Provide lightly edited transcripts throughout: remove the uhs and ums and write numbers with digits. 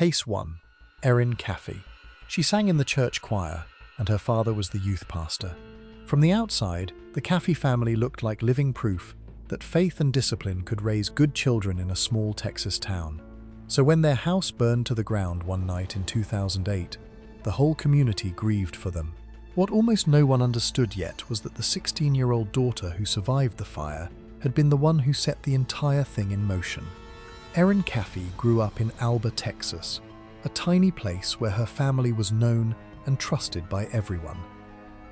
Case 1. Erin Caffey. She sang in the church choir, and her father was the youth pastor. From the outside, the Caffey family looked like living proof that faith and discipline could raise good children in a small Texas town. So when their house burned to the ground one night in 2008, the whole community grieved for them. What almost no one understood yet was that the 16-year-old daughter who survived the fire had been the one who set the entire thing in motion. Erin Caffey grew up in Alba, Texas, a tiny place where her family was known and trusted by everyone.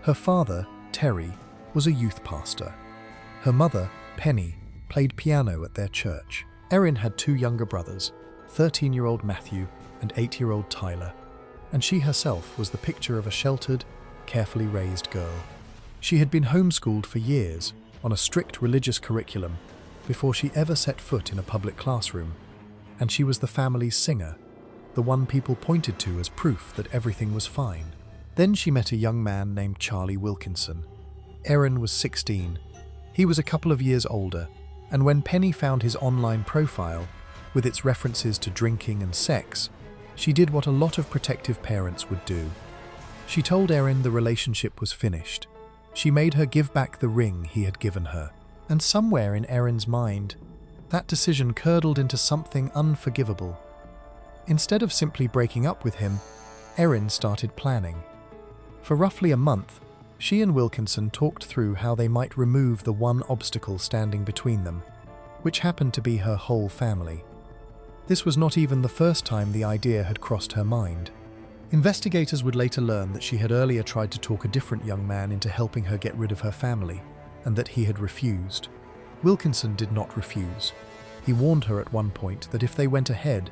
Her father, Terry, was a youth pastor. Her mother, Penny, played piano at their church. Erin had two younger brothers, 13-year-old Matthew and 8-year-old Tyler, and she herself was the picture of a sheltered, carefully raised girl. She had been homeschooled for years on a strict religious curriculum before she ever set foot in a public classroom, and she was the family's singer, the one people pointed to as proof that everything was fine. Then she met a young man named Charlie Wilkinson. Erin was 16. He was a couple of years older, and when Penny found his online profile, with its references to drinking and sex, she did what a lot of protective parents would do. She told Erin the relationship was finished. She made her give back the ring he had given her. And somewhere in Erin's mind, that decision curdled into something unforgivable. Instead of simply breaking up with him, Erin started planning. For roughly a month, she and Wilkinson talked through how they might remove the one obstacle standing between them, which happened to be her whole family. This was not even the first time the idea had crossed her mind. Investigators would later learn that she had earlier tried to talk a different young man into helping her get rid of her family, and that he had refused. Wilkinson did not refuse. He warned her at one point that if they went ahead,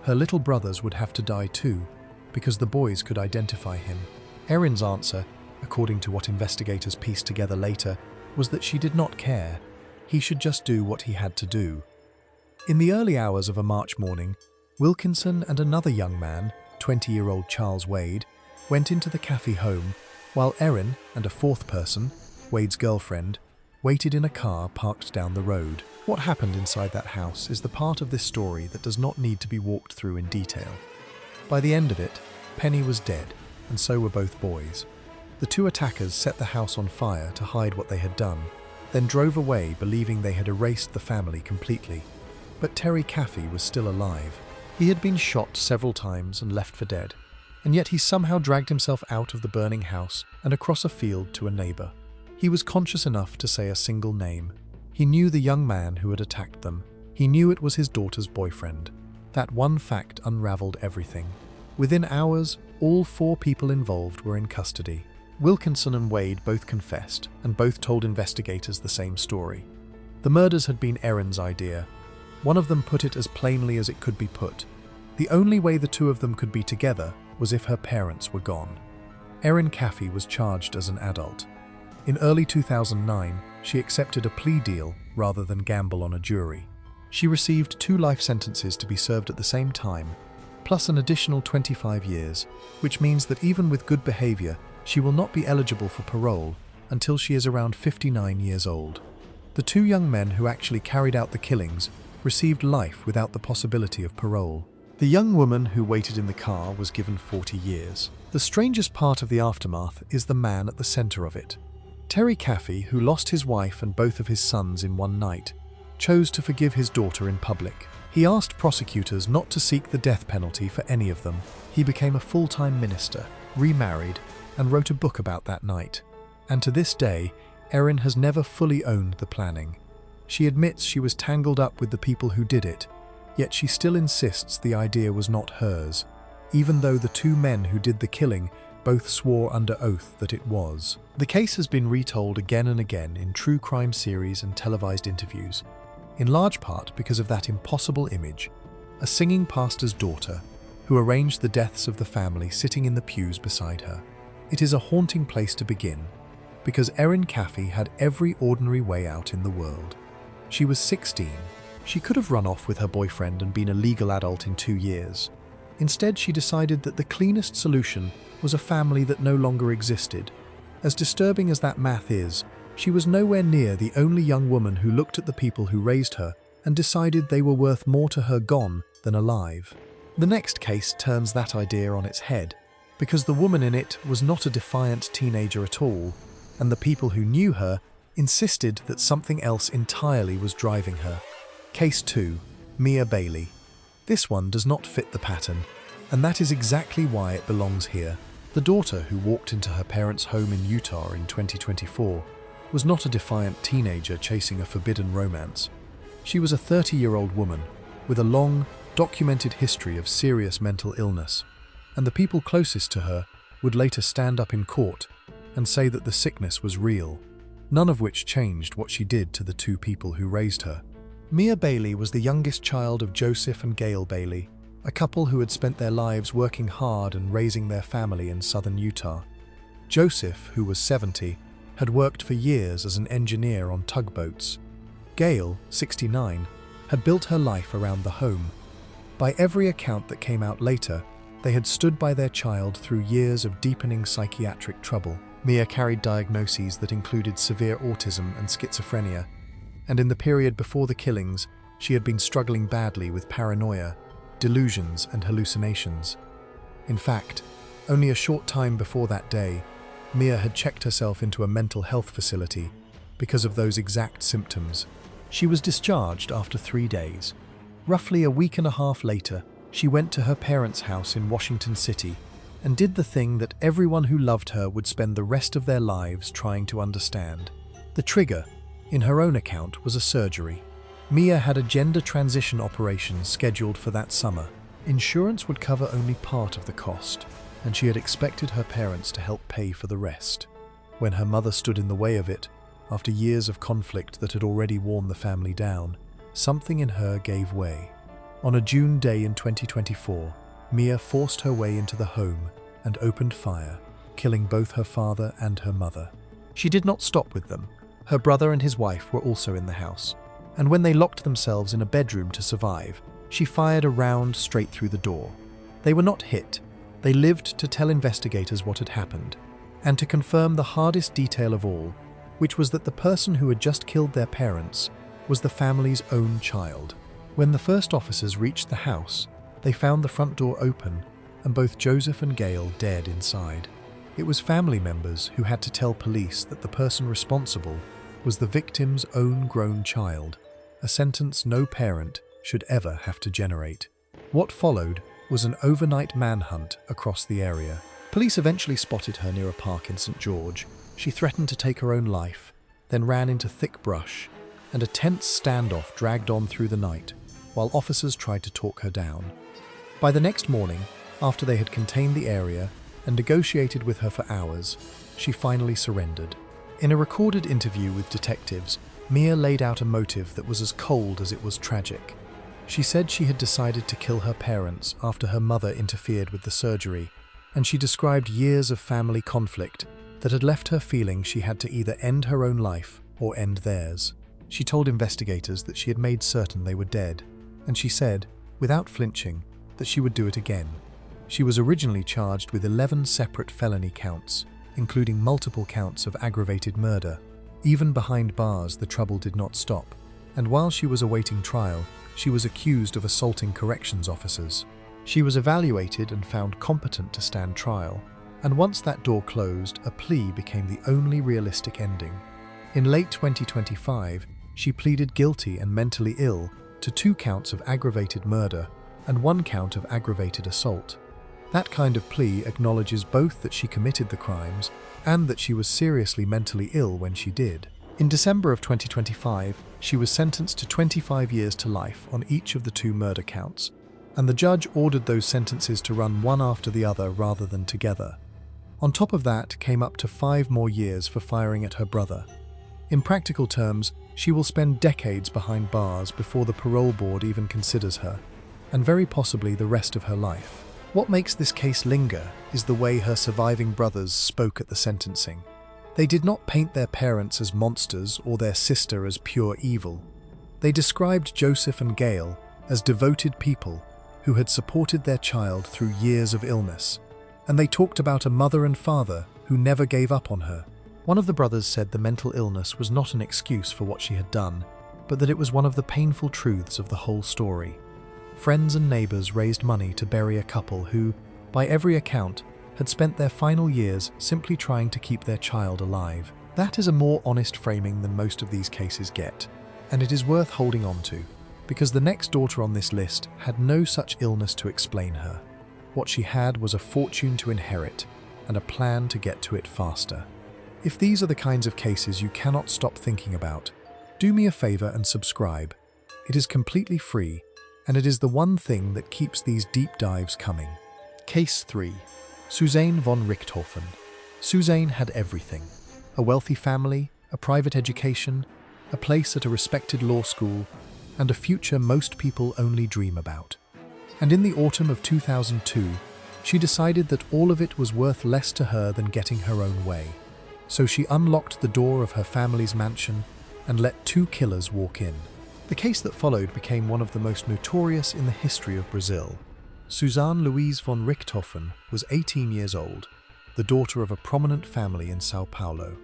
her little brothers would have to die too, because the boys could identify him. Erin's answer, according to what investigators pieced together later, was that she did not care. He should just do what he had to do. In the early hours of a March morning, Wilkinson and another young man, 20-year-old Charles Wade, went into the Caffey home, while Erin and a fourth person, Wade's girlfriend, waited in a car parked down the road. What happened inside that house is the part of this story that does not need to be walked through in detail. By the end of it, Penny was dead, and so were both boys. The two attackers set the house on fire to hide what they had done, then drove away believing they had erased the family completely. But Terry Caffey was still alive. He had been shot several times and left for dead, and yet he somehow dragged himself out of the burning house and across a field to a neighbor. He was conscious enough to say a single name. He knew the young man who had attacked them. He knew it was his daughter's boyfriend. That one fact unraveled everything. Within hours, all four people involved were in custody. Wilkinson and Wade both confessed, and both told investigators the same story. The murders had been Erin's idea. One of them put it as plainly as it could be put. The only way the two of them could be together was if her parents were gone. Erin Caffey was charged as an adult. In early 2009, she accepted a plea deal rather than gamble on a jury. She received 2 life sentences to be served at the same time, plus an additional 25 years, which means that even with good behavior, she will not be eligible for parole until she is around 59 years old. The 2 young men who actually carried out the killings received life without the possibility of parole. The young woman who waited in the car was given 40 years. The strangest part of the aftermath is the man at the center of it. Terry Caffey, who lost his wife and both of his sons in one night, chose to forgive his daughter in public. He asked prosecutors not to seek the death penalty for any of them. He became a full-time minister, remarried, and wrote a book about that night. And to this day, Erin has never fully owned the planning. She admits she was tangled up with the people who did it, yet she still insists the idea was not hers, even though the 2 men who did the killing both swore under oath that it was. The case has been retold again and again in true crime series and televised interviews, in large part because of that impossible image, a singing pastor's daughter who arranged the deaths of the family sitting in the pews beside her. It is a haunting place to begin, because Erin Caffey had every ordinary way out in the world. She was 16. She could have run off with her boyfriend and been a legal adult in 2 years. Instead, she decided that the cleanest solution was a family that no longer existed. As disturbing as that math is, she was nowhere near the only young woman who looked at the people who raised her and decided they were worth more to her gone than alive. The next case turns that idea on its head, because the woman in it was not a defiant teenager at all, and the people who knew her insisted that something else entirely was driving her. Case 2. Mia Bailey. This one does not fit the pattern, and that is exactly why it belongs here. The daughter who walked into her parents' home in Utah in 2024 was not a defiant teenager chasing a forbidden romance. She was a 30-year-old woman with a long, documented history of serious mental illness, and the people closest to her would later stand up in court and say that the sickness was real, none of which changed what she did to the two people who raised her. Mia Bailey was the youngest child of Joseph and Gail Bailey, a couple who had spent their lives working hard and raising their family in southern Utah. Joseph, who was 70, had worked for years as an engineer on tugboats. Gail, 69, had built her life around the home. By every account that came out later, they had stood by their child through years of deepening psychiatric trouble. Mia carried diagnoses that included severe autism and schizophrenia, and in the period before the killings, she had been struggling badly with paranoia, delusions, and hallucinations. In fact, only a short time before that day, Mia had checked herself into a mental health facility because of those exact symptoms. She was discharged after 3 days. Roughly a week and a half later, she went to her parents' house in Washington City and did the thing that everyone who loved her would spend the rest of their lives trying to understand. The trigger, in her own account, was a surgery. Mia had a gender transition operation scheduled for that summer. Insurance would cover only part of the cost, and she had expected her parents to help pay for the rest. When her mother stood in the way of it, after years of conflict that had already worn the family down, something in her gave way. On a June day in 2024, Mia forced her way into the home and opened fire, killing both her father and her mother. She did not stop with them. Her brother and his wife were also in the house, and when they locked themselves in a bedroom to survive, she fired a round straight through the door. They were not hit. They lived to tell investigators what had happened, and to confirm the hardest detail of all, which was that the person who had just killed their parents was the family's own child. When the first officers reached the house, they found the front door open and both Joseph and Gail dead inside. It was family members who had to tell police that the person responsible was the victim's own grown child, a sentence no parent should ever have to generate. What followed was an overnight manhunt across the area. Police eventually spotted her near a park in St. George. She threatened to take her own life, then ran into thick brush, and a tense standoff dragged on through the night while officers tried to talk her down. By the next morning, after they had contained the area and negotiated with her for hours, she finally surrendered. In a recorded interview with detectives, Mia laid out a motive that was as cold as it was tragic. She said she had decided to kill her parents after her mother interfered with the surgery, and she described years of family conflict that had left her feeling she had to either end her own life or end theirs. She told investigators that she had made certain they were dead, and she said, without flinching, that she would do it again. She was originally charged with 11 separate felony counts, including multiple counts of aggravated murder. Even behind bars, the trouble did not stop, and while she was awaiting trial, she was accused of assaulting corrections officers. She was evaluated and found competent to stand trial, and once that door closed, a plea became the only realistic ending. In late 2025, she pleaded guilty and mentally ill to 2 counts of aggravated murder and 1 count of aggravated assault. That kind of plea acknowledges both that she committed the crimes and that she was seriously mentally ill when she did. In December of 2025, she was sentenced to 25 years to life on each of the 2 murder counts, and the judge ordered those sentences to run one after the other rather than together. On top of that came up to 5 more years for firing at her brother. In practical terms, she will spend decades behind bars before the parole board even considers her, and very possibly the rest of her life. What makes this case linger is the way her surviving brothers spoke at the sentencing. They did not paint their parents as monsters or their sister as pure evil. They described Joseph and Gail as devoted people who had supported their child through years of illness, and they talked about a mother and father who never gave up on her. One of the brothers said the mental illness was not an excuse for what she had done, but that it was one of the painful truths of the whole story. Friends and neighbors raised money to bury a couple who, by every account, had spent their final years simply trying to keep their child alive. That is a more honest framing than most of these cases get, and it is worth holding on to, because the next daughter on this list had no such illness to explain her. What she had was a fortune to inherit and a plan to get to it faster. If these are the kinds of cases you cannot stop thinking about, do me a favor and subscribe. It is completely free, and it is the one thing that keeps these deep dives coming. Case 3. Suzane von Richthofen. Suzane had everything. A wealthy family, a private education, a place at a respected law school, and a future most people only dream about. And in the autumn of 2002, she decided that all of it was worth less to her than getting her own way. So she unlocked the door of her family's mansion and let 2 killers walk in. The case that followed became one of the most notorious in the history of Brazil. Suzane Louise von Richthofen was 18 years old, the daughter of a prominent family in São Paulo.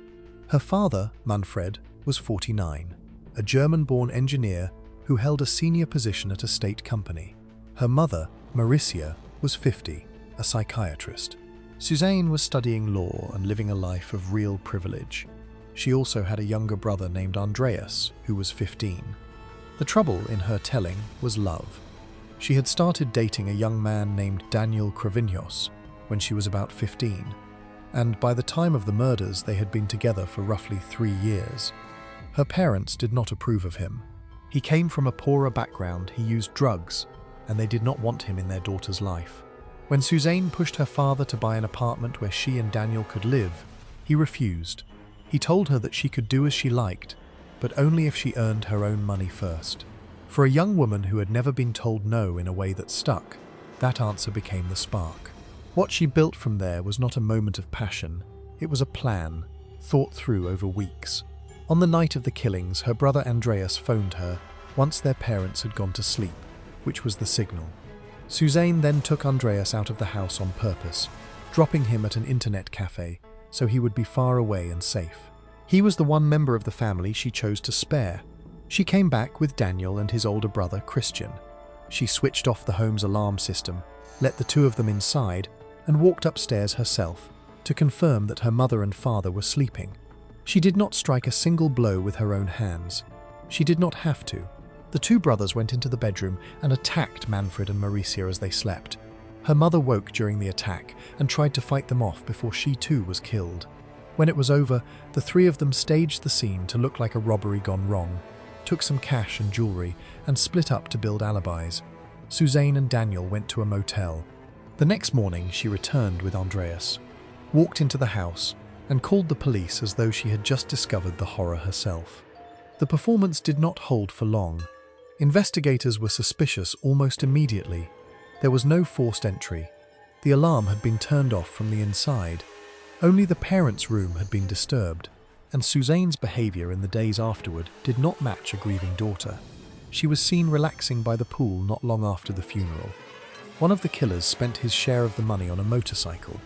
Her father, Manfred, was 49, a German-born engineer who held a senior position at a state company. Her mother, Mauricia, was 50, a psychiatrist. Suzane was studying law and living a life of real privilege. She also had a younger brother named Andreas, who was 15. The trouble in her telling was love. She had started dating a young man named Daniel Cravinhos when she was about 15, and by the time of the murders they had been together for roughly 3 years. Her parents did not approve of him. He came from a poorer background, he used drugs, and they did not want him in their daughter's life. When Suzane pushed her father to buy an apartment where she and Daniel could live, he refused. He told her that she could do as she liked, but only if she earned her own money first. For a young woman who had never been told no in a way that stuck, that answer became the spark. What she built from there was not a moment of passion, it was a plan, thought through over weeks. On the night of the killings, her brother Andreas phoned her once their parents had gone to sleep, which was the signal. Suzane then took Andreas out of the house on purpose, dropping him at an internet cafe so he would be far away and safe. He was the one member of the family she chose to spare. She came back with Daniel and his older brother Christian. She switched off the home's alarm system, let the 2 of them inside, and walked upstairs herself to confirm that her mother and father were sleeping. She did not strike a single blow with her own hands. She did not have to. The 2 brothers went into the bedroom and attacked Manfred and Mauricia as they slept. Her mother woke during the attack and tried to fight them off before she too was killed. When it was over, the 3 of them staged the scene to look like a robbery gone wrong, took some cash and jewelry, and split up to build alibis. Suzane and Daniel went to a motel. The next morning, she returned with Andreas, walked into the house, and called the police as though she had just discovered the horror herself. The performance did not hold for long. Investigators were suspicious almost immediately. There was no forced entry. The alarm had been turned off from the inside. Only the parents' room had been disturbed, and Suzane's behavior in the days afterward did not match a grieving daughter. She was seen relaxing by the pool not long after the funeral. One of the killers spent his share of the money on a motorcycle.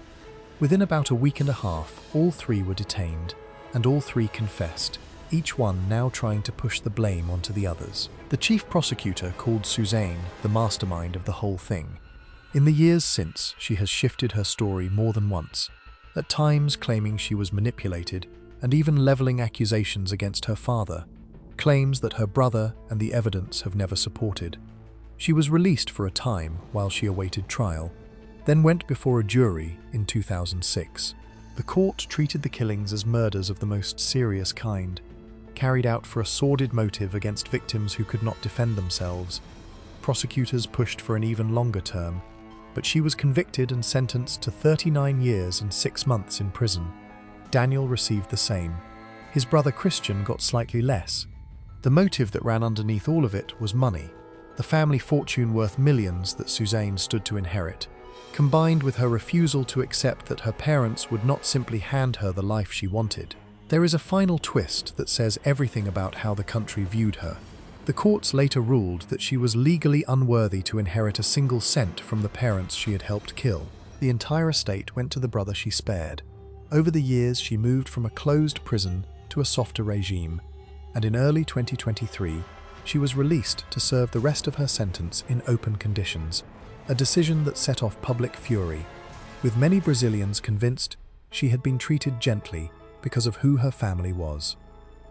Within about a week and a half, all 3 were detained, and all 3 confessed, each one now trying to push the blame onto the others. The chief prosecutor called Suzane the mastermind of the whole thing. In the years since, she has shifted her story more than once, at times claiming she was manipulated and even leveling accusations against her father, claims that her brother and the evidence have never supported. She was released for a time while she awaited trial, then went before a jury in 2006. The court treated the killings as murders of the most serious kind, carried out for a sordid motive against victims who could not defend themselves. Prosecutors pushed for an even longer term, but she was convicted and sentenced to 39 years and 6 months in prison. Daniel received the same. His brother Christian got slightly less. The motive that ran underneath all of it was money, the family fortune worth millions that Suzane stood to inherit, combined with her refusal to accept that her parents would not simply hand her the life she wanted. There is a final twist that says everything about how the country viewed her. The courts later ruled that she was legally unworthy to inherit a single cent from the parents she had helped kill. The entire estate went to the brother she spared. Over the years, she moved from a closed prison to a softer regime, and in early 2023, she was released to serve the rest of her sentence in open conditions, a decision that set off public fury, with many Brazilians convinced she had been treated gently because of who her family was.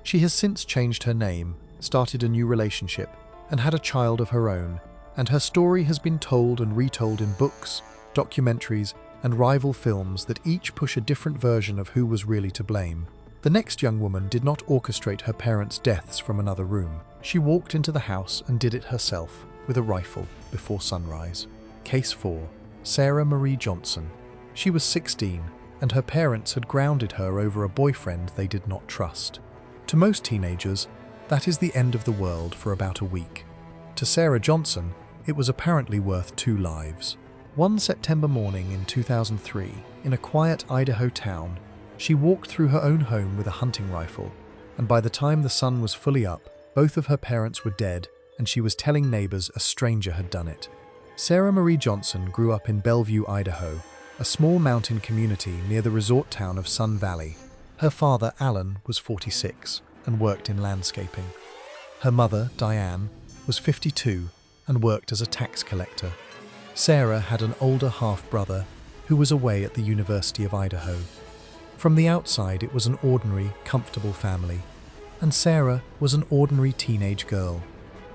She has since changed her name, started a new relationship, and had a child of her own, and her story has been told and retold in books, documentaries, and rival films that each push a different version of who was really to blame. The next young woman did not orchestrate her parents' deaths from another room. She walked into the house and did it herself, with a rifle, before sunrise. Case 4. Sarah Marie Johnson. She was 16, and her parents had grounded her over a boyfriend they did not trust. To most teenagers, that is the end of the world for about a week. To Sarah Johnson, it was apparently worth 2 lives. One September morning in 2003, in a quiet Idaho town, she walked through her own home with a hunting rifle, and by the time the sun was fully up, both of her parents were dead, and she was telling neighbors a stranger had done it. Sarah Marie Johnson grew up in Bellevue, Idaho, a small mountain community near the resort town of Sun Valley. Her father, Alan, was 46 and worked in landscaping. Her mother, Diane, was 52 and worked as a tax collector. Sarah had an older half-brother who was away at the University of Idaho. From the outside, it was an ordinary, comfortable family, and Sarah was an ordinary teenage girl,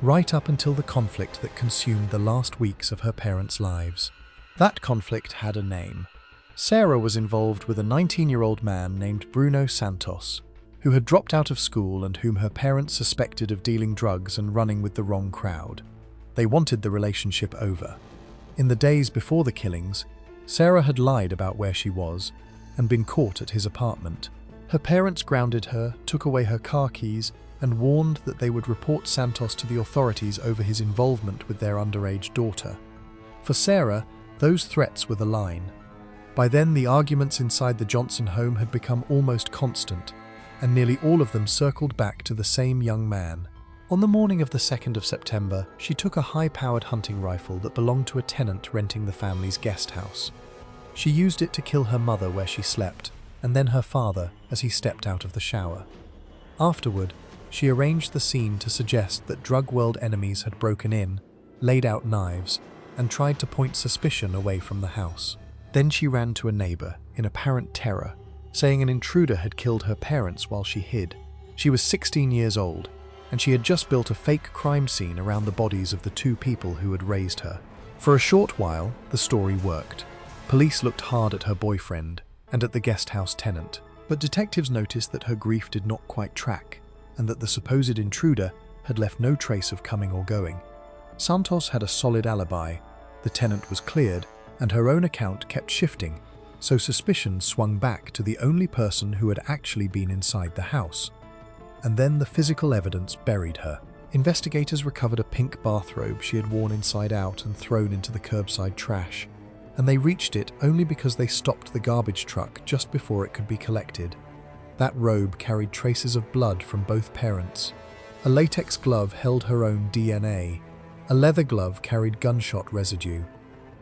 right up until the conflict that consumed the last weeks of her parents' lives. That conflict had a name. Sarah was involved with a 19-year-old man named Bruno Santos, who had dropped out of school and whom her parents suspected of dealing drugs and running with the wrong crowd. They wanted the relationship over. In the days before the killings, Sarah had lied about where she was and been caught at his apartment. Her parents grounded her, took away her car keys, and warned that they would report Santos to the authorities over his involvement with their underage daughter. For Sarah, those threats were the line. By then, the arguments inside the Johnson home had become almost constant, and nearly all of them circled back to the same young man. On the morning of the 2nd of September, she took a high-powered hunting rifle that belonged to a tenant renting the family's guest house. She used it to kill her mother where she slept, and then her father as he stepped out of the shower. Afterward, she arranged the scene to suggest that drug world enemies had broken in, laid out knives, and tried to point suspicion away from the house. Then she ran to a neighbor in apparent terror, saying an intruder had killed her parents while she hid. She was 16 years old, and she had just built a fake crime scene around the bodies of the 2 people who had raised her. For a short while, the story worked. Police looked hard at her boyfriend and at the guest house tenant, but detectives noticed that her grief did not quite track, and that the supposed intruder had left no trace of coming or going. Santos had a solid alibi, the tenant was cleared, and her own account kept shifting, so suspicion swung back to the only person who had actually been inside the house. And then the physical evidence buried her. Investigators recovered a pink bathrobe she had worn inside out and thrown into the curbside trash, and they reached it only because they stopped the garbage truck just before it could be collected. That robe carried traces of blood from both parents. A latex glove held her own DNA. A leather glove carried gunshot residue.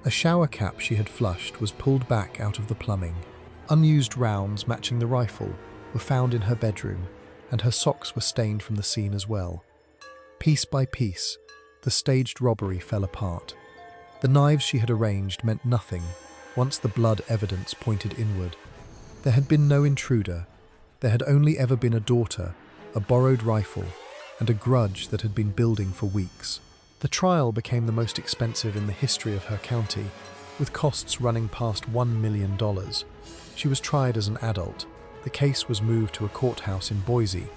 A shower cap she had flushed was pulled back out of the plumbing. Unused rounds matching the rifle were found in her bedroom, and her socks were stained from the scene as well. Piece by piece, the staged robbery fell apart. The knives she had arranged meant nothing once the blood evidence pointed inward. There had been no intruder. There had only ever been a daughter, a borrowed rifle, and a grudge that had been building for weeks. The trial became the most expensive in the history of her county, with costs running past $1 million. She was tried as an adult. The case was moved to a courthouse in Boise,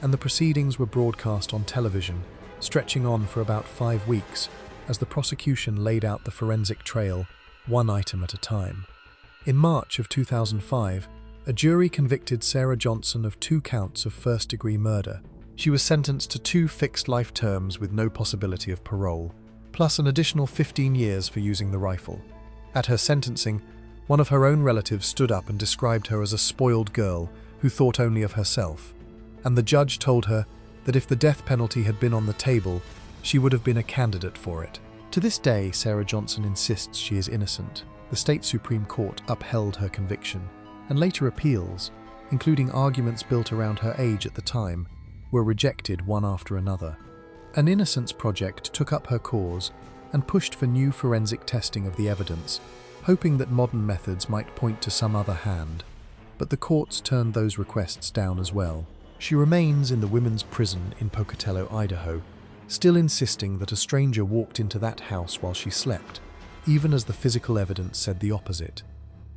and the proceedings were broadcast on television, stretching on for about 5 weeks as the prosecution laid out the forensic trail, one item at a time. In March of 2005, a jury convicted Sarah Johnson of 2 counts of first-degree murder. She was sentenced to 2 fixed life terms with no possibility of parole, plus an additional 15 years for using the rifle. At her sentencing, one of her own relatives stood up and described her as a spoiled girl who thought only of herself, and the judge told her that if the death penalty had been on the table, she would have been a candidate for it. To this day, Sarah Johnson insists she is innocent. The state Supreme Court upheld her conviction, and later appeals, including arguments built around her age at the time, were rejected one after another. An Innocence Project took up her cause and pushed for new forensic testing of the evidence, hoping that modern methods might point to some other hand. But the courts turned those requests down as well. She remains in the women's prison in Pocatello, Idaho, still insisting that a stranger walked into that house while she slept, even as the physical evidence said the opposite.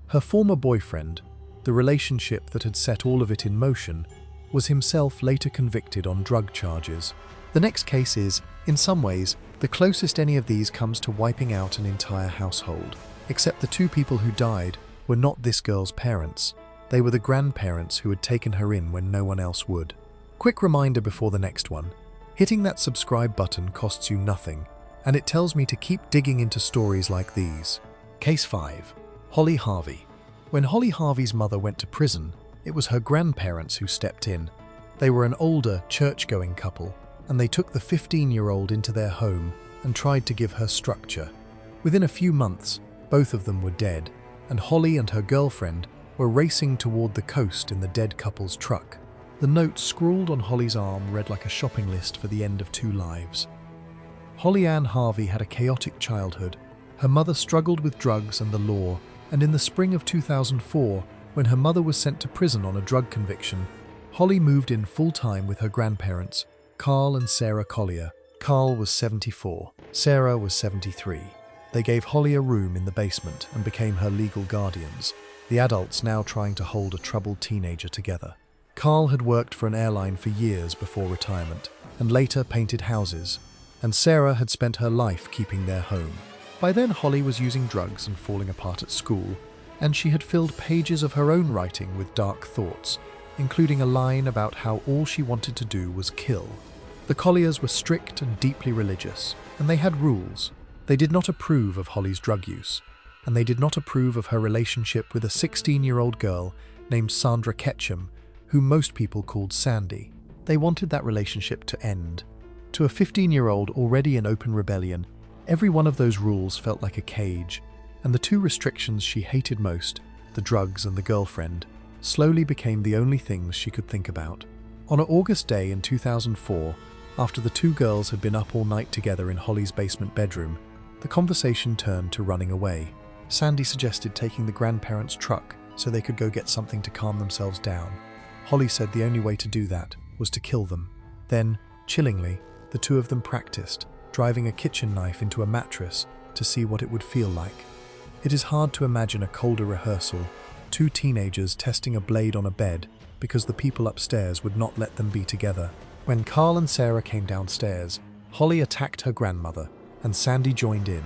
Her former boyfriend, the relationship that had set all of it in motion, was himself later convicted on drug charges. The next case is, in some ways, the closest any of these comes to wiping out an entire household. Except the two people who died were not this girl's parents. They were the grandparents who had taken her in when no one else would. Quick reminder before the next one. Hitting that subscribe button costs you nothing, and it tells me to keep digging into stories like these. Case 5. Holly Harvey. When Holly Harvey's mother went to prison, it was her grandparents who stepped in. They were an older, church-going couple, and they took the 15-year-old into their home and tried to give her structure. Within a few months, both of them were dead, and Holly and her girlfriend were racing toward the coast in the dead couple's truck. The note scrawled on Holly's arm read like a shopping list for the end of two lives. Holly Ann Harvey had a chaotic childhood. Her mother struggled with drugs and the law, and in the spring of 2004, when her mother was sent to prison on a drug conviction, Holly moved in full-time with her grandparents, Carl and Sarah Collier. Carl was 74, Sarah was 73. They gave Holly a room in the basement and became her legal guardians, the adults now trying to hold a troubled teenager together. Carl had worked for an airline for years before retirement, and later painted houses, and Sarah had spent her life keeping their home. By then, Holly was using drugs and falling apart at school, and she had filled pages of her own writing with dark thoughts, including a line about how all she wanted to do was kill. The Colliers were strict and deeply religious, and they had rules. They did not approve of Holly's drug use, and they did not approve of her relationship with a 16-year-old girl named Sandra Ketchum, whom most people called Sandy. They wanted that relationship to end. To a 15-year-old already in open rebellion, every one of those rules felt like a cage, and the two restrictions she hated most, the drugs and the girlfriend, slowly became the only things she could think about. On an August day in 2004, after the two girls had been up all night together in Holly's basement bedroom, the conversation turned to running away. Sandy suggested taking the grandparents' truck so they could go get something to calm themselves down. Holly said the only way to do that was to kill them. Then, chillingly, the two of them practiced, driving a kitchen knife into a mattress to see what it would feel like. It is hard to imagine a colder rehearsal, two teenagers testing a blade on a bed because the people upstairs would not let them be together. When Carl and Sarah came downstairs, Holly attacked her grandmother, and Sandy joined in.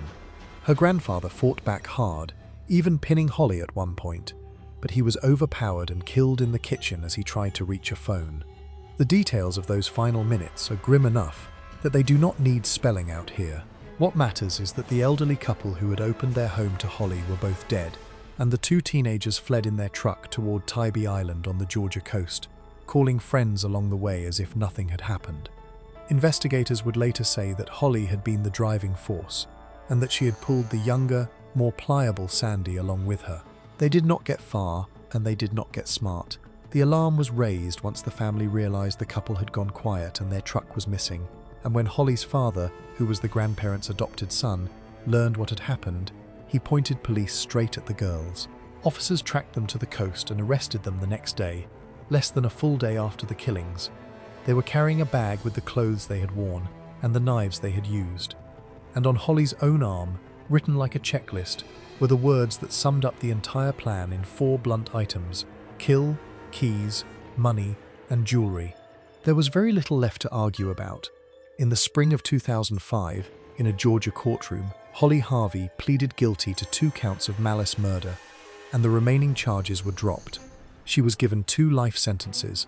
Her grandfather fought back hard, even pinning Holly at one point, but he was overpowered and killed in the kitchen as he tried to reach a phone. The details of those final minutes are grim enough that they do not need spelling out here. What matters is that the elderly couple who had opened their home to Holly were both dead, and the two teenagers fled in their truck toward Tybee Island on the Georgia coast, calling friends along the way as if nothing had happened. Investigators would later say that Holly had been the driving force, and that she had pulled the younger, more pliable Sandy along with her. They did not get far, and they did not get smart. The alarm was raised once the family realized the couple had gone quiet and their truck was missing, and when Holly's father, who was the grandparents' adopted son, learned what had happened, he pointed police straight at the girls. Officers tracked them to the coast and arrested them the next day, less than a full day after the killings. They were carrying a bag with the clothes they had worn and the knives they had used. And on Holly's own arm, written like a checklist, were the words that summed up the entire plan in 4 blunt items: kill, keys, money, and jewelry. There was very little left to argue about. In the spring of 2005, in a Georgia courtroom, Holly Harvey pleaded guilty to 2 counts of malice murder, and the remaining charges were dropped. She was given 2 life sentences,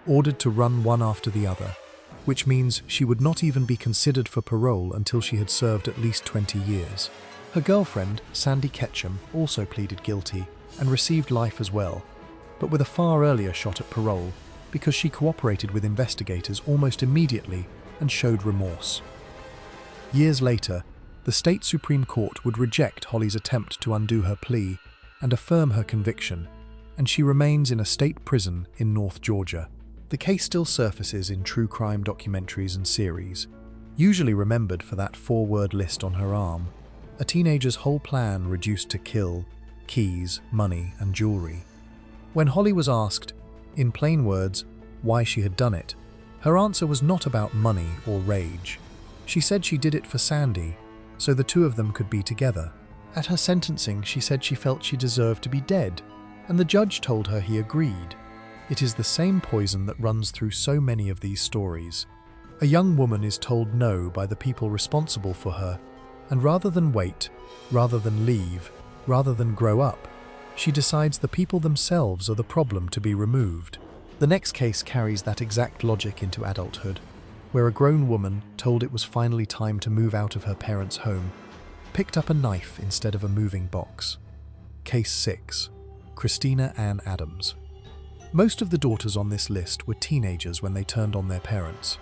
ordered to run one after the other, which means she would not even be considered for parole until she had served at least 20 years. Her girlfriend, Sandy Ketchum, also pleaded guilty and received life as well, but with a far earlier shot at parole because she cooperated with investigators almost immediately and showed remorse. Years later, the state Supreme Court would reject Holly's attempt to undo her plea and affirm her conviction, and she remains in a state prison in North Georgia. The case still surfaces in true crime documentaries and series, Usually remembered for that 4-word list on her arm, a teenager's whole plan reduced to kill, keys, money, and jewelry. When Holly was asked, in plain words, why she had done it, her answer was not about money or rage. She said she did it for Sandy, so the two of them could be together. At her sentencing, she said she felt she deserved to be dead, and the judge told her he agreed. It is the same poison that runs through so many of these stories. A young woman is told no by the people responsible for her, and rather than wait, rather than leave, rather than grow up, she decides the people themselves are the problem to be removed. The next case carries that exact logic into adulthood, where a grown woman, told it was finally time to move out of her parents' home, picked up a knife instead of a moving box. Case 6. Christina Ann Adams. Most of the daughters on this list were teenagers when they turned on their parents.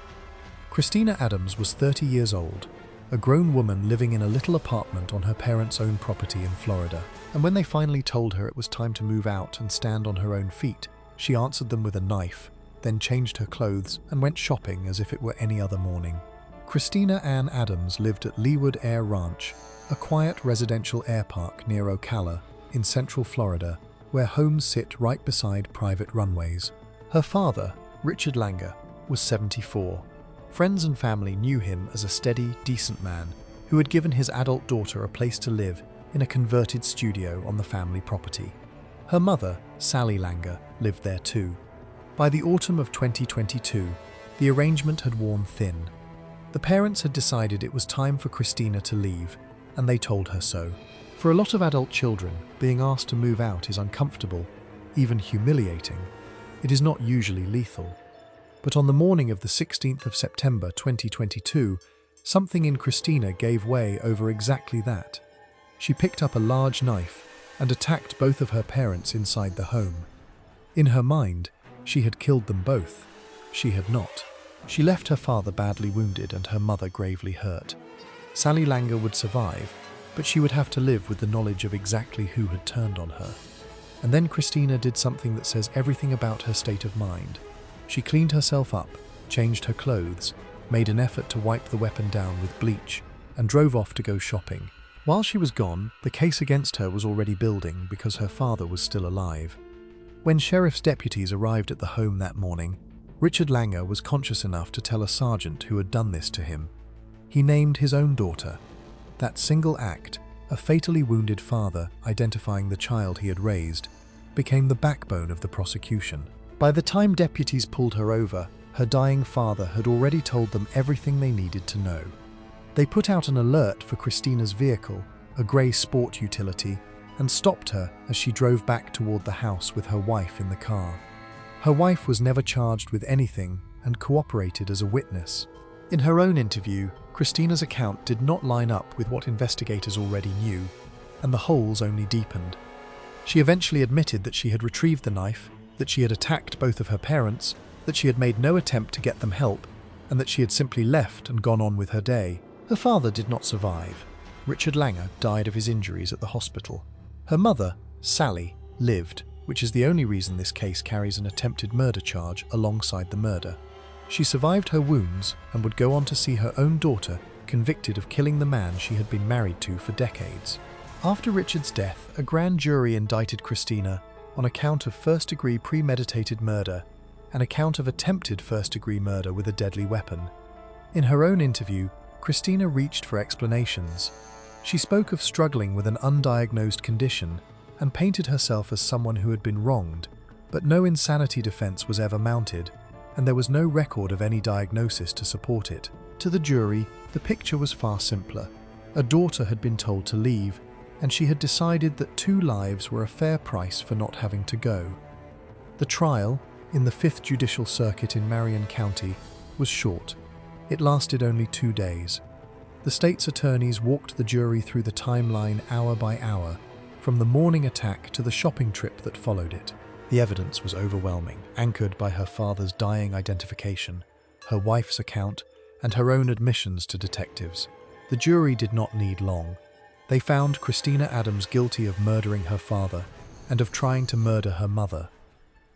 Christina Adams was 30 years old, a grown woman living in a little apartment on her parents' own property in Florida. And when they finally told her it was time to move out and stand on her own feet, she answered them with a knife, then changed her clothes and went shopping as if it were any other morning. Christina Ann Adams lived at Leeward Air Ranch, a quiet residential air park near Ocala in central Florida, where homes sit right beside private runways. Her father, Richard Langer, was 74. Friends and family knew him as a steady, decent man who had given his adult daughter a place to live in a converted studio on the family property. Her mother, Sally Langer, lived there too. By the autumn of 2022, the arrangement had worn thin. The parents had decided it was time for Christina to leave, and they told her so. For a lot of adult children, being asked to move out is uncomfortable, even humiliating. It is not usually lethal. But on the morning of the 16th of September 2022, something in Christina gave way over exactly that. She picked up a large knife and attacked both of her parents inside the home. In her mind, she had killed them both. She had not. She left her father badly wounded and her mother gravely hurt. Sally Langer would survive, but she would have to live with the knowledge of exactly who had turned on her. And then Christina did something that says everything about her state of mind. She cleaned herself up, changed her clothes, made an effort to wipe the weapon down with bleach, and drove off to go shopping. While she was gone, the case against her was already building because her father was still alive. When sheriff's deputies arrived at the home that morning, Richard Langer was conscious enough to tell a sergeant who had done this to him. He named his own daughter. That single act, a fatally wounded father identifying the child he had raised, became the backbone of the prosecution. By the time deputies pulled her over, her dying father had already told them everything they needed to know. They put out an alert for Christina's vehicle, a grey sport utility, and stopped her as she drove back toward the house with her wife in the car. Her wife was never charged with anything and cooperated as a witness. In her own interview, Christina's account did not line up with what investigators already knew, and the holes only deepened. She eventually admitted that she had retrieved the knife, that she had attacked both of her parents, that she had made no attempt to get them help, and that she had simply left and gone on with her day. Her father did not survive. Richard Langer died of his injuries at the hospital. Her mother, Sally, lived, which is the only reason this case carries an attempted murder charge alongside the murder. She survived her wounds and would go on to see her own daughter convicted of killing the man she had been married to for decades. After Richard's death, a grand jury indicted Christina on account of first-degree premeditated murder and account of attempted first-degree murder with a deadly weapon. In her own interview, Christina reached for explanations. She spoke of struggling with an undiagnosed condition and painted herself as someone who had been wronged, but no insanity defense was ever mounted, and there was no record of any diagnosis to support it. To the jury, the picture was far simpler. A daughter had been told to leave, and she had decided that 2 lives were a fair price for not having to go. The trial, in the 5th Judicial Circuit in Marion County, was short. It lasted only 2 days. The state's attorneys walked the jury through the timeline hour by hour, from the morning attack to the shopping trip that followed it. The evidence was overwhelming, anchored by her father's dying identification, her wife's account, and her own admissions to detectives. The jury did not need long. They found Christina Adams guilty of murdering her father and of trying to murder her mother.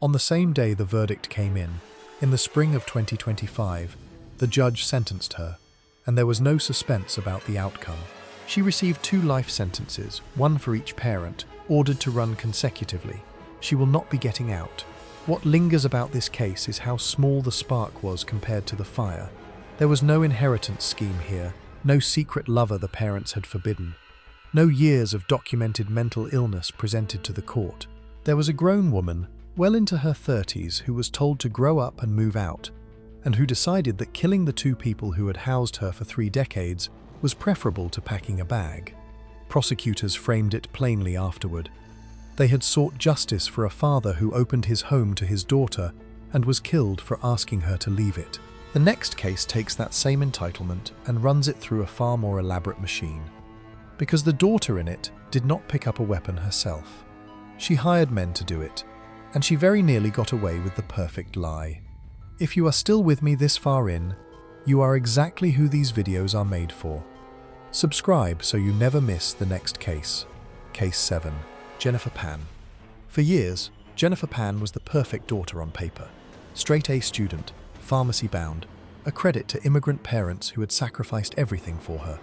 On the same day the verdict came in the spring of 2025, the judge sentenced her, and there was no suspense about the outcome. She received 2 life sentences, one for each parent, ordered to run consecutively. She will not be getting out. What lingers about this case is how small the spark was compared to the fire. There was no inheritance scheme here, no secret lover the parents had forbidden, no years of documented mental illness presented to the court. There was a grown woman, well into her 30s, who was told to grow up and move out, and who decided that killing the 2 people who had housed her for 3 decades was preferable to packing a bag. Prosecutors framed it plainly afterward. They had sought justice for a father who opened his home to his daughter and was killed for asking her to leave it. The next case takes that same entitlement and runs it through a far more elaborate machine. Because the daughter in it did not pick up a weapon herself. She hired men to do it, and she very nearly got away with the perfect lie. If you are still with me this far in, you are exactly who these videos are made for. Subscribe so you never miss the next case. Case 7. Jennifer Pan. For years, Jennifer Pan was the perfect daughter on paper. Straight-A student, pharmacy-bound, a credit to immigrant parents who had sacrificed everything for her.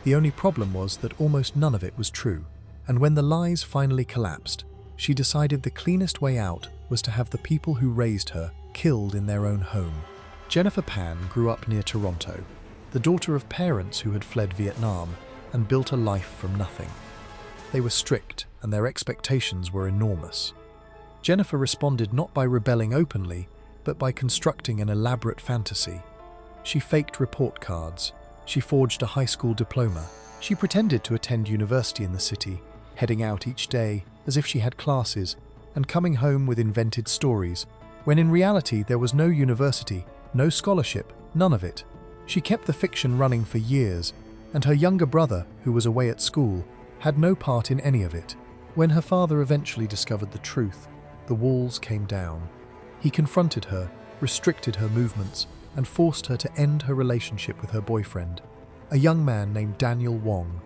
The only problem was that almost none of it was true, and when the lies finally collapsed, she decided the cleanest way out was to have the people who raised her killed in their own home. Jennifer Pan grew up near Toronto, the daughter of parents who had fled Vietnam and built a life from nothing. They were strict, and their expectations were enormous. Jennifer responded not by rebelling openly, but by constructing an elaborate fantasy. She faked report cards. She forged a high school diploma. She pretended to attend university in the city, heading out each day as if she had classes, and coming home with invented stories, when in reality there was no university, no scholarship, none of it. She kept the fiction running for years, and her younger brother, who was away at school, had no part in any of it. When her father eventually discovered the truth, the walls came down. He confronted her, restricted her movements, and forced her to end her relationship with her boyfriend, a young man named Daniel Wong.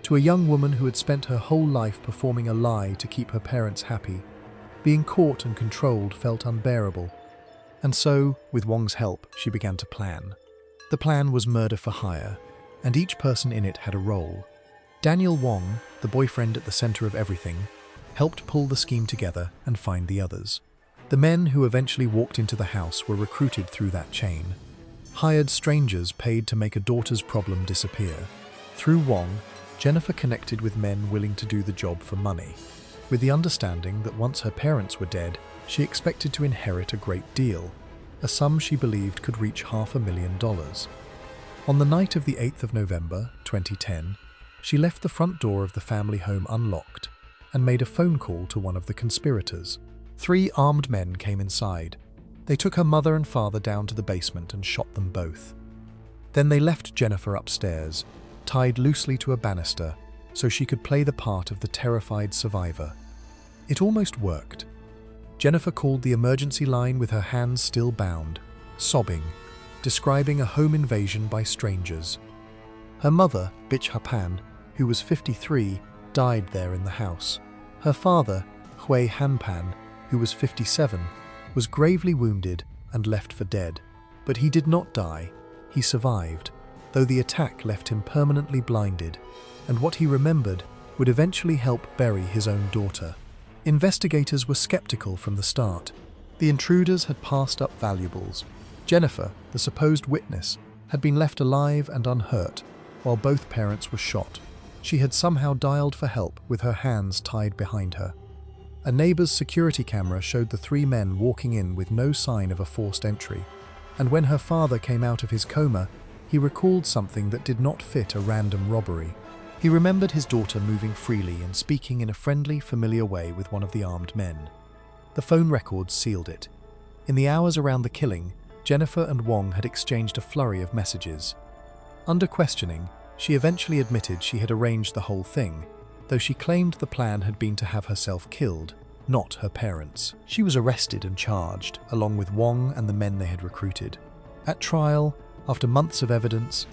To a young woman who had spent her whole life performing a lie to keep her parents happy, being caught and controlled felt unbearable. And so, with Wong's help, she began to plan. The plan was murder for hire, and each person in it had a role. Daniel Wong, the boyfriend at the center of everything, helped pull the scheme together and find the others. The men who eventually walked into the house were recruited through that chain. Hired strangers paid to make a daughter's problem disappear. Through Wong, Jennifer connected with men willing to do the job for money, with the understanding that once her parents were dead, she expected to inherit a great deal, a sum she believed could reach $500,000. On the night of the 8th of November, 2010, she left the front door of the family home unlocked and made a phone call to one of the conspirators. 3 armed men came inside. They took her mother and father down to the basement and shot them both. Then they left Jennifer upstairs, tied loosely to a banister, so she could play the part of the terrified survivor. It almost worked. Jennifer called the emergency line with her hands still bound, sobbing, describing a home invasion by strangers. Her mother, Bich Hapan, who was 53, died there in the house. Her father, Hui Hanpan, who was 57, was gravely wounded and left for dead. But he did not die. He survived, though the attack left him permanently blinded, and what he remembered would eventually help bury his own daughter. Investigators were skeptical from the start. The intruders had passed up valuables. Jennifer, the supposed witness, had been left alive and unhurt, while both parents were shot. She had somehow dialed for help with her hands tied behind her. A neighbor's security camera showed the 3 men walking in with no sign of a forced entry, and when her father came out of his coma, he recalled something that did not fit a random robbery. He remembered his daughter moving freely and speaking in a friendly, familiar way with one of the armed men. The phone records sealed it. In the hours around the killing, Jennifer and Wong had exchanged a flurry of messages. Under questioning, she eventually admitted she had arranged the whole thing, though she claimed the plan had been to have herself killed, not her parents. She was arrested and charged, along with Wong and the men they had recruited. At trial, after months of evidence,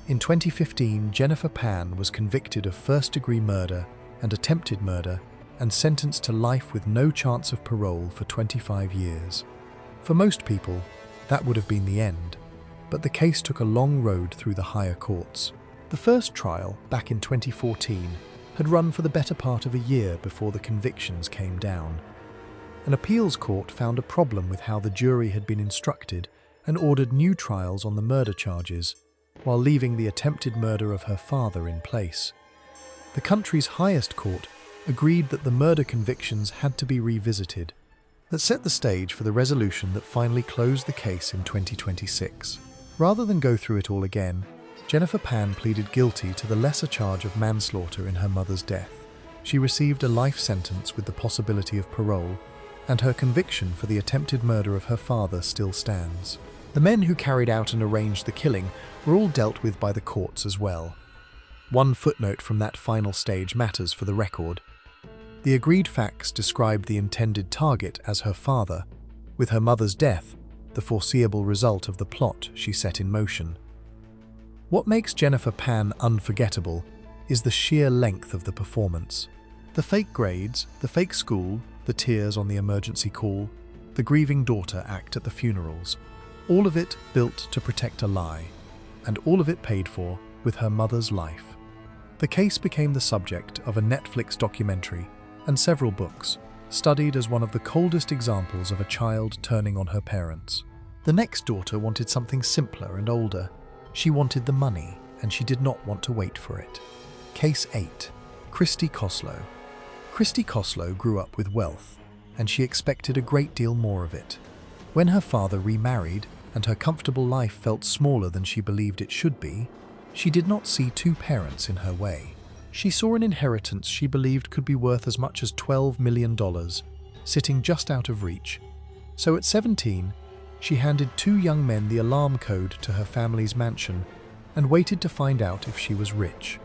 in 2015, Jennifer Pan was convicted of first-degree murder and attempted murder and sentenced to life with no chance of parole for 25 years. For most people, that would have been the end. but the case took a long road through the higher courts. The first trial, back in 2014, had run for the better part of a year before the convictions came down. An appeals court found a problem with how the jury had been instructed and ordered new trials on the murder charges, while leaving the attempted murder of her father in place. The country's highest court agreed that the murder convictions had to be revisited. That set the stage for the resolution that finally closed the case in 2026. Rather than go through it all again, Jennifer Pan pleaded guilty to the lesser charge of manslaughter in her mother's death. She received a life sentence with the possibility of parole, and her conviction for the attempted murder of her father still stands. The men who carried out and arranged the killing were all dealt with by the courts as well. One footnote from that final stage matters for the record. The agreed facts described the intended target as her father, with her mother's death the foreseeable result of the plot she set in motion. What makes Jennifer Pan unforgettable is the sheer length of the performance. The fake grades, the fake school, the tears on the emergency call, the grieving daughter act at the funerals, all of it built to protect a lie, and all of it paid for with her mother's life. The case became the subject of a Netflix documentary and several books, studied as one of the coldest examples of a child turning on her parents. The next daughter wanted something simpler and older. She wanted the money, and she did not want to wait for it. Case 8. Christy Coslo. Christy Coslo grew up with wealth, and she expected a great deal more of it. When her father remarried, and her comfortable life felt smaller than she believed it should be, she did not see two parents in her way. She saw an inheritance she believed could be worth as much as $12 million, sitting just out of reach. So at 17, she handed two young men the alarm code to her family's mansion and waited to find out if she was rich.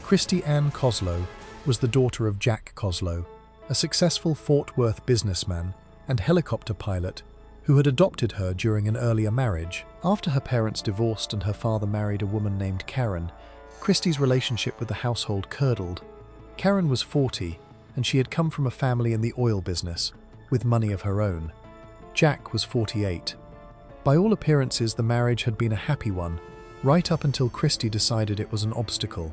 Christy Ann Coslo was the daughter of Jack Coslo, a successful Fort Worth businessman and helicopter pilot who had adopted her during an earlier marriage. After her parents divorced and her father married a woman named Karen, Christy's relationship with the household curdled. Karen was 40, and she had come from a family in the oil business, with money of her own. Jack was 48. By all appearances, the marriage had been a happy one, right up until Christy decided it was an obstacle.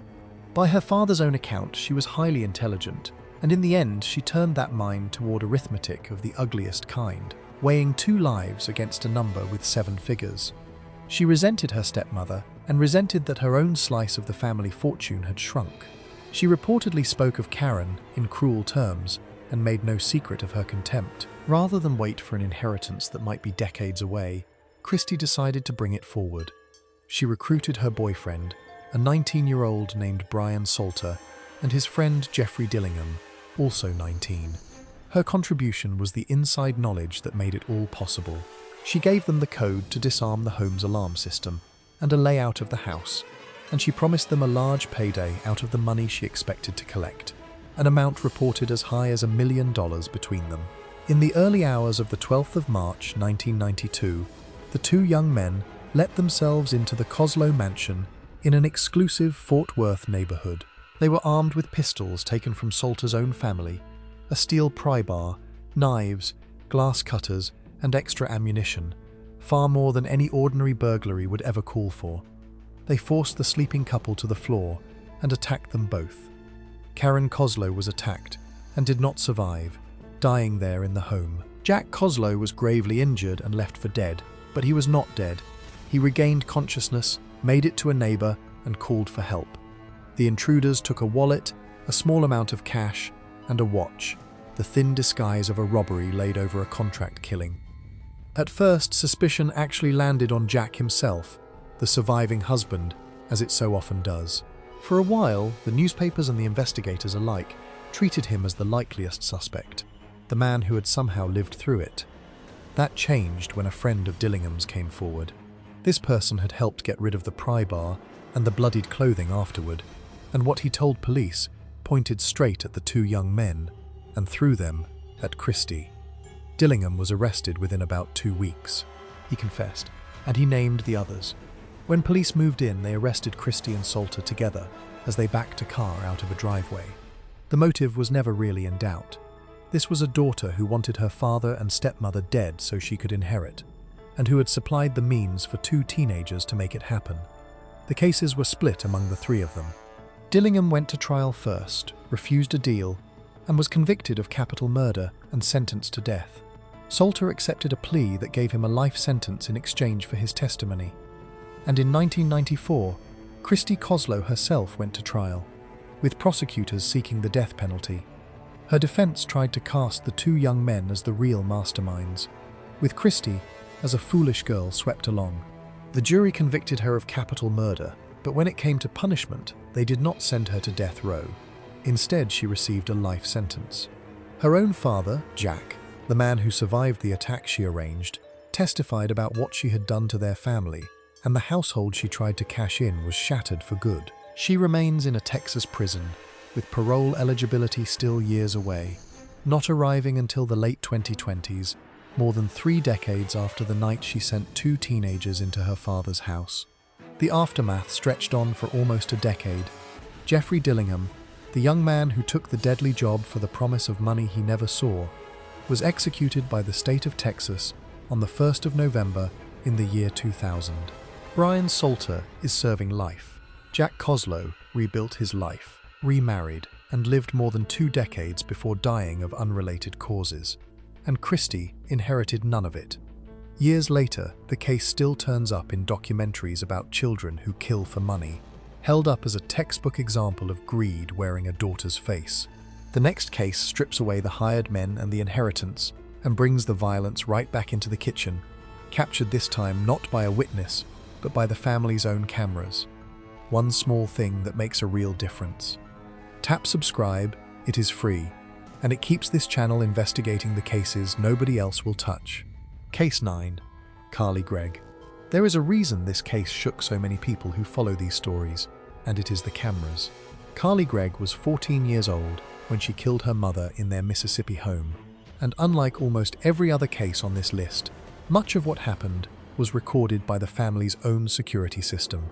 By her father's own account, she was highly intelligent, and in the end she turned that mind toward arithmetic of the ugliest kind, weighing two lives against a number with 7 figures. She resented her stepmother, and resented that her own slice of the family fortune had shrunk. She reportedly spoke of Karen in cruel terms, and made no secret of her contempt. Rather than wait for an inheritance that might be decades away, Christy decided to bring it forward. She recruited her boyfriend, a 19-year-old named Brian Salter, and his friend Jeffrey Dillingham, also 19. Her contribution was the inside knowledge that made it all possible. She gave them the code to disarm the home's alarm system and a layout of the house, and she promised them a large payday out of the money she expected to collect, an amount reported as high as $1 million between them. In the early hours of the 12th of March 1992, the two young men let themselves into the Coslo mansion in an exclusive Fort Worth neighborhood. They were armed with pistols taken from Salter's own family, a steel pry bar, knives, glass cutters, and extra ammunition, far more than any ordinary burglary would ever call for. They forced the sleeping couple to the floor and attacked them both. Karen Coslo was attacked and did not survive, dying there in the home. Jack Coslo was gravely injured and left for dead, but he was not dead. He regained consciousness, made it to a neighbor, and called for help. The intruders took a wallet, a small amount of cash, and a watch, the thin disguise of a robbery laid over a contract killing. At first, suspicion actually landed on Jack himself, the surviving husband, as it so often does. For a while, the newspapers and the investigators alike treated him as the likeliest suspect, the man who had somehow lived through it. That changed when a friend of Dillingham's came forward. This person had helped get rid of the pry bar and the bloodied clothing afterward, and what he told police pointed straight at the two young men, and through them, at Christy. Dillingham was arrested within about 2 weeks. He confessed, and he named the others. When police moved in, they arrested Christy and Salter together as they backed a car out of a driveway. The motive was never really in doubt. This was a daughter who wanted her father and stepmother dead so she could inherit. and who had supplied the means for 2 teenagers to make it happen. The cases were split among the 3 of them. Dillingham went to trial first, refused a deal, and was convicted of capital murder and sentenced to death. Salter accepted a plea that gave him a life sentence in exchange for his testimony. And in 1994, Christy Coslo herself went to trial, with prosecutors seeking the death penalty. Her defense tried to cast the 2 young men as the real masterminds, with Christy as a foolish girl swept along. The jury convicted her of capital murder, but when it came to punishment, they did not send her to death row. Instead, she received a life sentence. Her own father, Jack, the man who survived the attack she arranged, testified about what she had done to their family, and the household she tried to cash in was shattered for good. She remains in a Texas prison, with parole eligibility still years away, not arriving until the late 2020s, more than 3 decades after the night she sent 2 teenagers into her father's house. The aftermath stretched on for almost a decade. Jeffrey Dillingham, the young man who took the deadly job for the promise of money he never saw, was executed by the state of Texas on the 1st of November in the year 2000. Brian Salter is serving life. Jack Coslo rebuilt his life, remarried, and lived more than 2 decades before dying of unrelated causes. And Christy inherited none of it. Years later, the case still turns up in documentaries about children who kill for money, held up as a textbook example of greed wearing a daughter's face. The next case strips away the hired men and the inheritance and brings the violence right back into the kitchen, captured this time not by a witness, but by the family's own cameras. One small thing that makes a real difference. Tap subscribe, it is free, and it keeps this channel investigating the cases nobody else will touch. Case 9. Gregg. There is a reason this case shook so many people who follow these stories, and it is the cameras. Gregg was 14 years old when she killed her mother in their Mississippi home, and unlike almost every other case on this list, much of what happened was recorded by the family's own security system.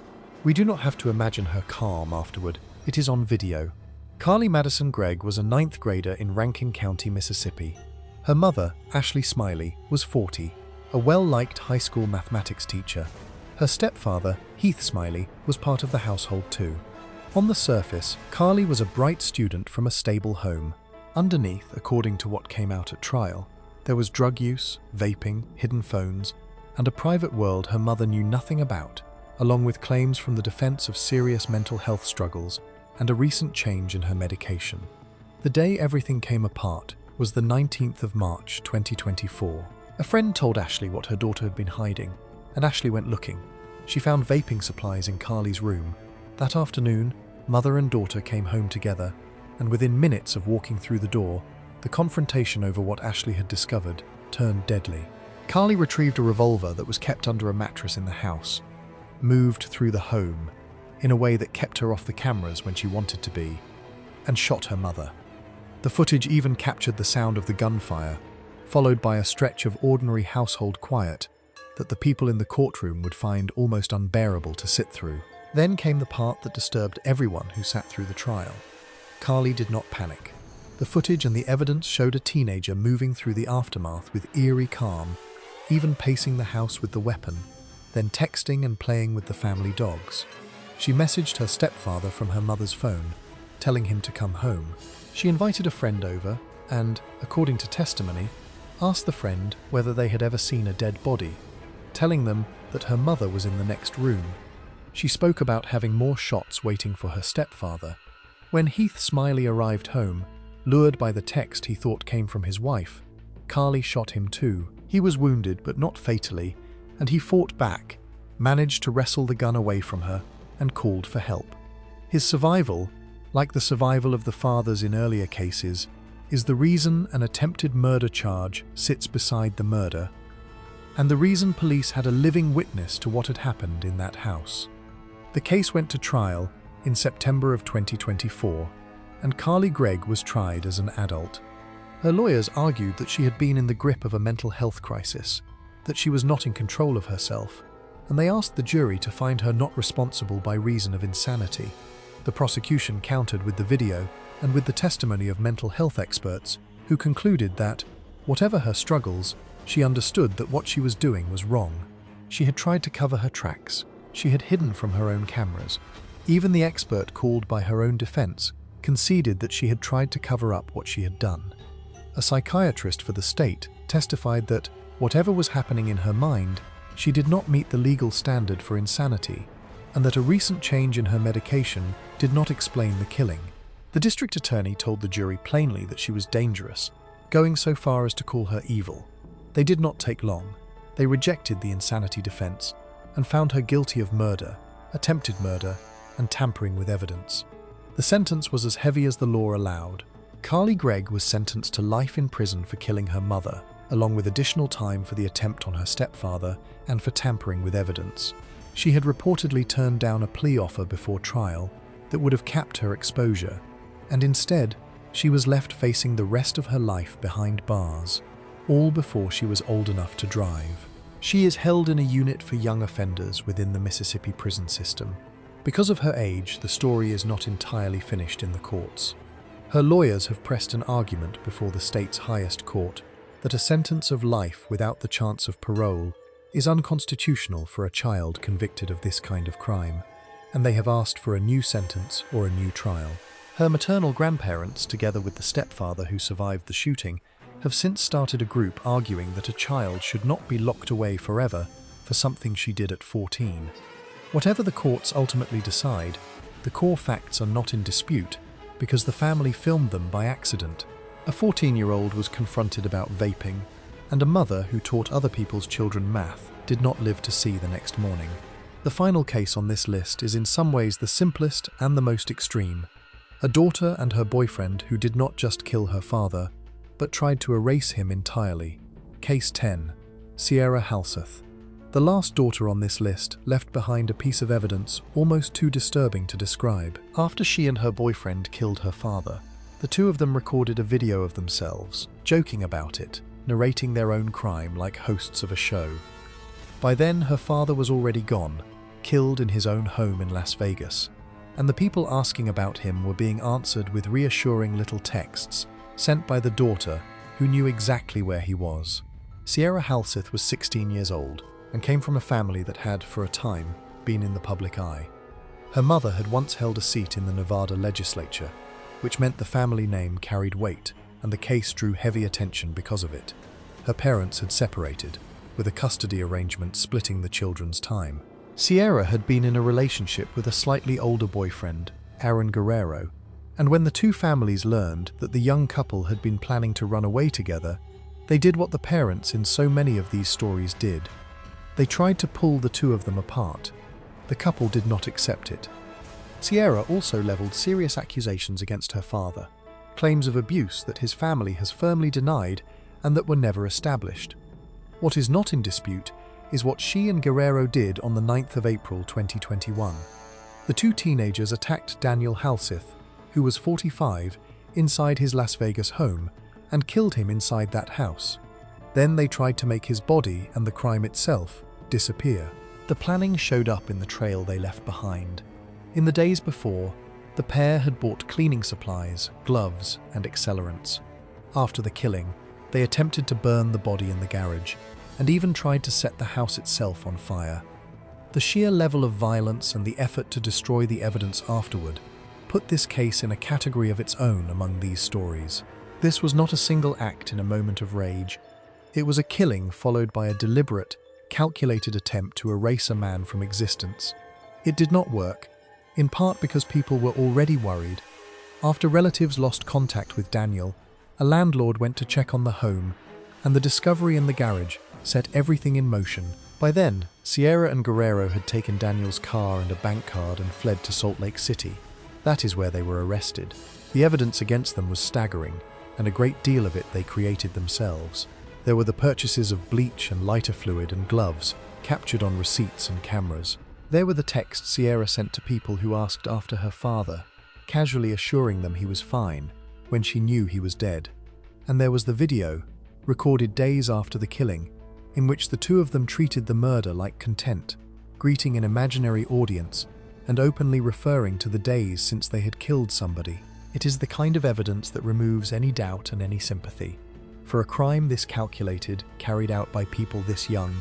We do not have to imagine her calm afterward, it is on video. Carly Madison Gregg was a 9th grader in Rankin County, Mississippi. Her mother, Ashley Smiley, was 40, a well-liked high school mathematics teacher. Her stepfather, Heath Smiley, was part of the household too. On the surface, Carly was a bright student from a stable home. Underneath, according to what came out at trial, there was drug use, vaping, hidden phones, and a private world her mother knew nothing about, along with claims from the defense of serious mental health struggles and a recent change in her medication. The day everything came apart was the 19th of March 2024. A friend told Ashley what her daughter had been hiding, and Ashley went looking. She found vaping supplies in Carly's room. That afternoon, mother and daughter came home together, and within minutes of walking through the door, the confrontation over what Ashley had discovered turned deadly. Carly retrieved a revolver that was kept under a mattress in the house, moved through the home in a way that kept her off the cameras when she wanted to be, and shot her mother. The footage even captured the sound of the gunfire, followed by a stretch of ordinary household quiet that the people in the courtroom would find almost unbearable to sit through. Then came the part that disturbed everyone who sat through the trial. Carly did not panic. The footage and the evidence showed a teenager moving through the aftermath with eerie calm, even pacing the house with the weapon, then texting and playing with the family dogs. She messaged her stepfather from her mother's phone, telling him to come home. She invited a friend over and, according to testimony, asked the friend whether they had ever seen a dead body, telling them that her mother was in the next room. She spoke about having more shots waiting for her stepfather. When Heath Smiley arrived home, lured by the text he thought came from his wife, Carly shot him too. He was wounded but not fatally, and he fought back, managed to wrestle the gun away from her, and called for help. His survival, like the survival of the fathers in earlier cases, is the reason an attempted murder charge sits beside the murder, and the reason police had a living witness to what had happened in that house. The case went to trial in September of 2024, and Gregg was tried as an adult. Her lawyers argued that she had been in the grip of a mental health crisis, that she was not in control of herself, and they asked the jury to find her not responsible by reason of insanity. The prosecution countered with the video and with the testimony of mental health experts who concluded that, whatever her struggles, She understood that what she was doing was wrong. She had tried to cover her tracks. She had hidden from her own cameras. Even the expert called by her own defense conceded that she had tried to cover up what she had done. A psychiatrist for the state testified that, whatever was happening in her mind, she did not meet the legal standard for insanity, and that a recent change in her medication did not explain the killing. The district attorney told the jury plainly that she was dangerous, going so far as to call her evil. They did not take long. They rejected the insanity defense and found her guilty of murder, attempted murder, and tampering with evidence. The sentence was as heavy as the law allowed. Gregg was sentenced to life in prison for killing her mother, along with additional time for the attempt on her stepfather and for tampering with evidence. She had reportedly turned down a plea offer before trial that would have capped her exposure, and instead, she was left facing the rest of her life behind bars, all before she was old enough to drive. She is held in a unit for young offenders within the Mississippi prison system. Because of her age, the story is not entirely finished in the courts. Her lawyers have pressed an argument before the state's highest court that a sentence of life without the chance of parole is unconstitutional for a child convicted of this kind of crime, and they have asked for a new sentence or a new trial. Her maternal grandparents, together with the stepfather who survived the shooting, have since started a group arguing that a child should not be locked away forever for something she did at 14. Whatever the courts ultimately decide, the core facts are not in dispute because the family filmed them by accident. A 14-year-old was confronted about vaping, and a mother who taught other people's children math did not live to see the next morning. The final case on this list is in some ways the simplest and the most extreme. A daughter and her boyfriend who did not just kill her father, but tried to erase him entirely. Case 10. Sierra Halseth. The last daughter on this list left behind a piece of evidence almost too disturbing to describe. After she and her boyfriend killed her father, the two of them recorded a video of themselves, joking about it, narrating their own crime like hosts of a show. By then, her father was already gone, killed in his own home in Las Vegas, and the people asking about him were being answered with reassuring little texts sent by the daughter, who knew exactly where he was. Sierra Halseth was 16 years old and came from a family that had, for a time, been in the public eye. Her mother had once held a seat in the Nevada legislature, which meant the family name carried weight, and the case drew heavy attention because of it. Her parents had separated, with a custody arrangement splitting the children's time. Sierra had been in a relationship with a slightly older boyfriend, Aaron Guerrero, and when the two families learned that the young couple had been planning to run away together, they did what the parents in so many of these stories did. They tried to pull the two of them apart. The couple did not accept it. Sierra also leveled serious accusations against her father, claims of abuse that his family has firmly denied and that were never established. What is not in dispute is what she and Guerrero did on the 9th of April 2021. The two teenagers attacked Daniel Halseth, who was 45, inside his Las Vegas home and killed him inside that house. Then they tried to make his body and the crime itself disappear. The planning showed up in the trail they left behind. In the days before, the pair had bought cleaning supplies, gloves, and accelerants. After the killing, they attempted to burn the body in the garage and even tried to set the house itself on fire. The sheer level of violence and the effort to destroy the evidence afterward put this case in a category of its own among these stories. This was not a single act in a moment of rage. It was a killing followed by a deliberate, calculated attempt to erase a man from existence. It did not work, in part because people were already worried. After relatives lost contact with Daniel, a landlord went to check on the home, and the discovery in the garage set everything in motion. By then, Sierra and Guerrero had taken Daniel's car and a bank card and fled to Salt Lake City. That is where they were arrested. The evidence against them was staggering, and a great deal of it they created themselves. There were the purchases of bleach and lighter fluid and gloves, captured on receipts and cameras. There were the texts Sierra sent to people who asked after her father, casually assuring them he was fine, when she knew he was dead. And there was the video, recorded days after the killing, in which the two of them treated the murder like content, greeting an imaginary audience and openly referring to the days since they had killed somebody. It is the kind of evidence that removes any doubt and any sympathy. For a crime this calculated, carried out by people this young,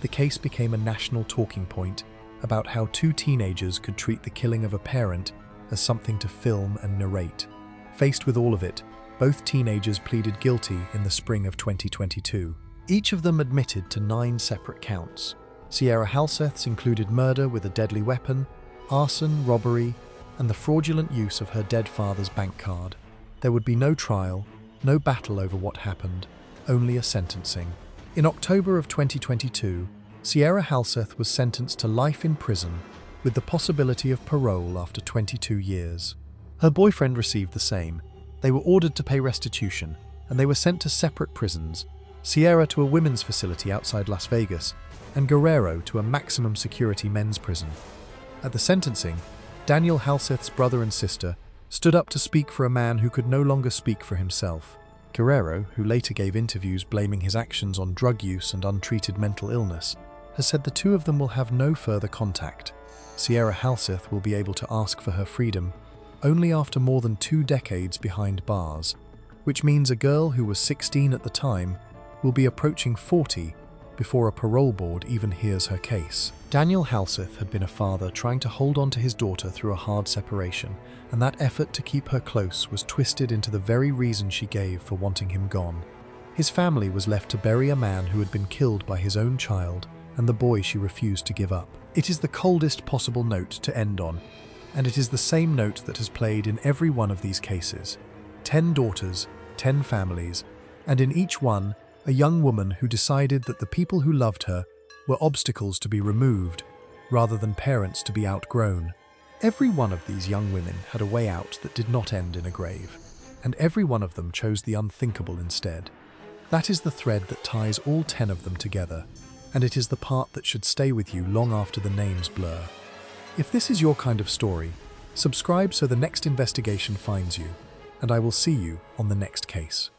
the case became a national talking point about how two teenagers could treat the killing of a parent as something to film and narrate. Faced with all of it, both teenagers pleaded guilty in the spring of 2022. Each of them admitted to 9 separate counts. Sierra Halseth's included murder with a deadly weapon, arson, robbery, and the fraudulent use of her dead father's bank card. There would be no trial, no battle over what happened, only a sentencing. In October of 2022, Sierra Halseth was sentenced to life in prison with the possibility of parole after 22 years. Her boyfriend received the same. They were ordered to pay restitution, and they were sent to separate prisons, Sierra to a women's facility outside Las Vegas, and Guerrero to a maximum security men's prison. At the sentencing, Daniel Halseth's brother and sister stood up to speak for a man who could no longer speak for himself. Guerrero, who later gave interviews blaming his actions on drug use and untreated mental illness, has said the two of them will have no further contact. Sierra Halseth will be able to ask for her freedom only after more than 2 decades behind bars, which means a girl who was 16 at the time will be approaching 40 before a parole board even hears her case. Daniel Halseth had been a father trying to hold on to his daughter through a hard separation, and that effort to keep her close was twisted into the very reason she gave for wanting him gone. His family was left to bury a man who had been killed by his own child and the boy she refused to give up. It is the coldest possible note to end on, and it is the same note that has played in every one of these cases. 10 daughters, 10 families, and in each one, a young woman who decided that the people who loved her were obstacles to be removed, rather than parents to be outgrown. Every one of these young women had a way out that did not end in a grave, and every one of them chose the unthinkable instead. That is the thread that ties all 10 of them together, and it is the part that should stay with you long after the names blur. If this is your kind of story, subscribe so the next investigation finds you, and I will see you on the next case.